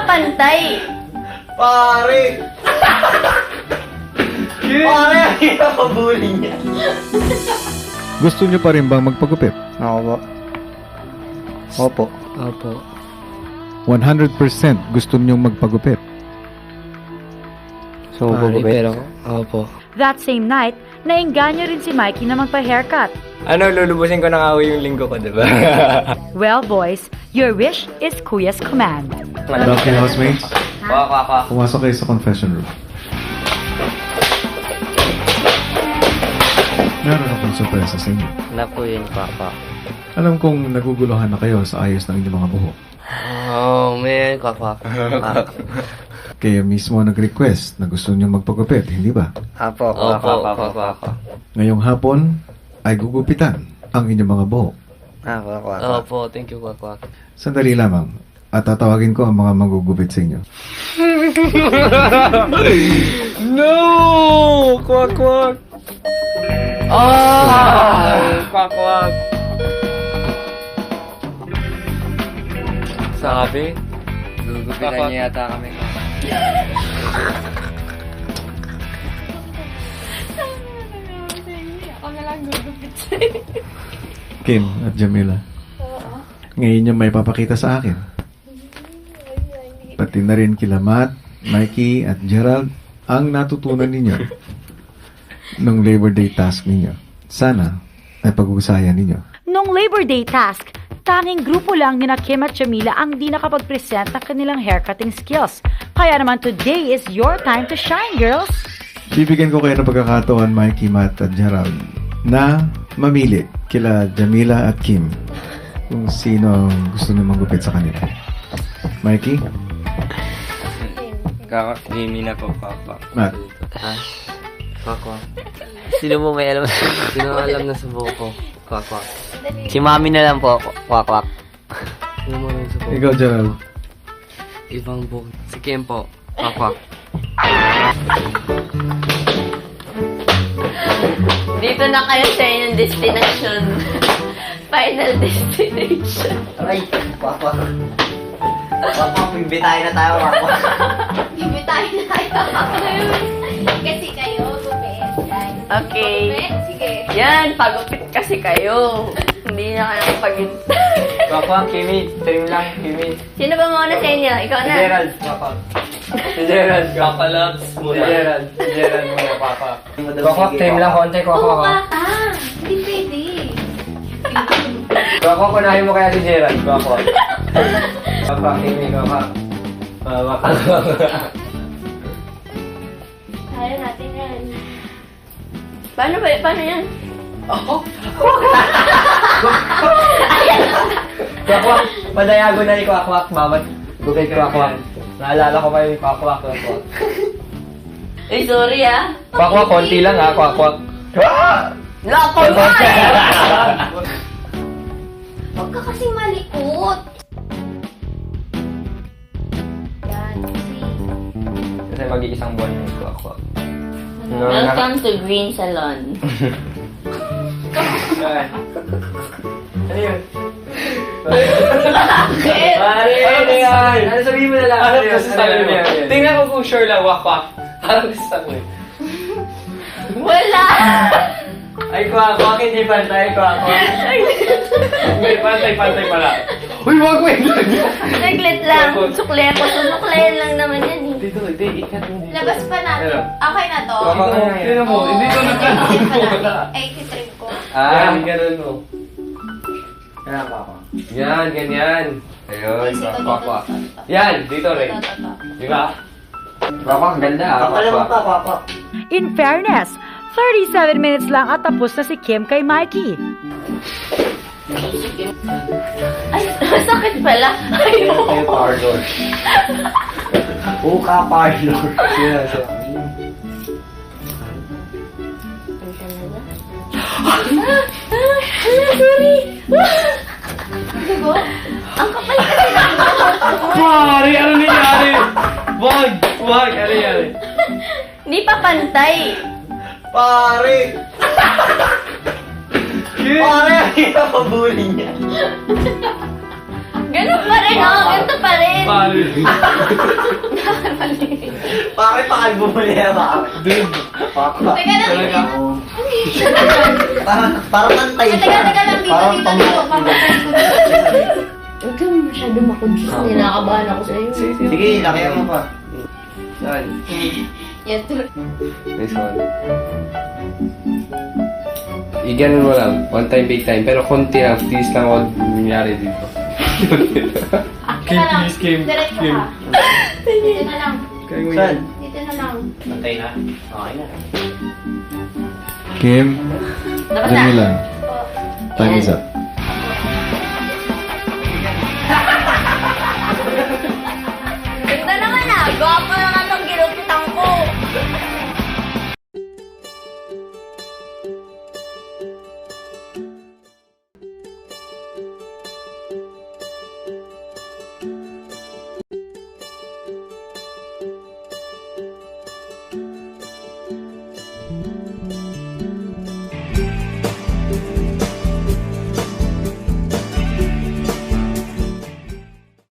pantay. Pare! Pare, ang hirap pabuli niya. Gusto nyo pa rin bang magpagupit? Ako po. Opo. Opo. 100% gusto nyo magpagupit. So, Pare, gugupit. pero, opo. That same night, nainganyo rin si Mikey na magpa-haircut. Ano, lulubusin ko ng away yung linggo ko, diba? Well, boys, your wish is Kuya's command. Okay, housemates, Waka. pumasok kayo sa confession room. Meron akong sorpresa sa inyo. Na po yun, Papa. Alam kong naguguluhan na kayo sa ayos ng inyong mga buhok. Oh, man, kwak. Kaya mismo nag-request na gusto nyo magpagupit, hindi ba? Opo, kwak. Ngayong hapon ay gugupitan ang inyong mga buhok. Opo, thank you, kwak. Sandali lamang at tatawagin ko ang mga magugupit sa inyo. No! Kwak. Kwak. Sabi? Gugupitan niya yata kami. Ako na lang gugupit Kim at Jamila. Ngayon yung may papakita sa akin. Pati na rin kila Matt, Mikey at Gerald ang natutunan ninyo nung Labor Day task ninyo. Sana ay pag-uusayan ninyo. Nung Labor Day task, tanging grupo lang ni na Kim at Jamila ang di nakapag-present ng kanilang haircutting skills. Kaya naman today is your time to shine, girls! Bibigyan ko kayo ng pagkakataon, Mikey, Matt at Gerald, na mamili kila Jamila at Kim kung sino ang gusto nyo manggupit sa kanila. Mikey? Jimmy na po, Papa. Matt? Ha? Kwak. Sino mo may alam? Sino alam na sa buhok ko? Kwak. Si Mami na lang po, kwak. Sino mo alam sa buhok? Ikaw, Gerald. Ibang buhok. Si Kim po, kwak. Dito na kayo sa inyong destination. Final destination. Aray, papa. Papa, pimbitahin na tayo, papa. Bibitahin na tayo. Kasi kayo, gupit. Okay. Gupit? Sige. Yan, pagupit kasi kayo. Hindi na kayo pag-intay. Kwak, Kimi. Trim lang, Kimi. Sino ba muna sa inyo? Ikaw na. Gerald, Papa. Si Gerald, Papa Labs muna. Si Gerald muna, Papa. Kwak, trim lang, konti, kwak. Hindi pwede. Kwak, kunahin mo kaya si Gerald, kwak. Kwak, Kimi, kwak. Kaya natin yan. Paano yan? Kwak, padayagonal, kwak, bawat bukay kwak. Naalala ko pa yung kwak. Ay, sorry ah. Kwak, konti lang ha, kwak. Lako mo Huwag ka kasing malikot. Yan, see. Kasi mag-iisang buwan yung kwak. Welcome to Green Salon. Ano yun? Bakit? Ano yan? Ano sabihin mo na lang? Ano kasi sabi niya? Tingnan ko kung sure lang, wak. Parang gusto ko eh. Wala! Ay, kwak, hindi pantay, kwak. Hindi, pantay pala. Uy, wag mo yun! Naglit lang. Sukle ko. Sunuklayan lang naman yan eh. Dito, ikat mo dito. Labas pa natin. Okay na to. Tingnan mo, hindi ko nagkakawala. Ay, kitrim ko. Yan, ganun mo. Yan, kwak. Yan, ganyan. Ayun, kwak. Yan, dito rin. Di ba? Kwak, ganda ha, Kapala mo ka, papa. In fairness, 37 minutes lang at tapos na si Kim kay Mikey. Ay, masakit pala. Ayoko. Parlor. Buka parlor. Sorry. Diba? Ang kapal kasi ng Pare, ano nangyari? Wag, ano nangyari? Hindi pa pantay. Pare! Pare, ang hirap pabuli niya. Ganun pa rin, oh. Ganito pa rin. Pare. Bakit pa kayo bumuli na ba? Dude. Papa. Teka lang, Talaga. Parang pantay siya. Teka lang, dito, Parang dito, dito. Papatay ko dito. Huwag kang masyado makudis. Ninakabahan ako sa'yo. Sige, lakihan mo pa. Yan. Yan, tuloy. This one. I-ganon mo lang. One time, big time. Pero konti lang. Tiis lang ako nangyari dito. Kim, please, Kim. Diretso ka. Dito na lang. Kaya mo Saan? Dito na lang. Pantay na. Okay na. Kim, Dapat na. Jamila, time is up. Ganda naman ah. Gwapo naman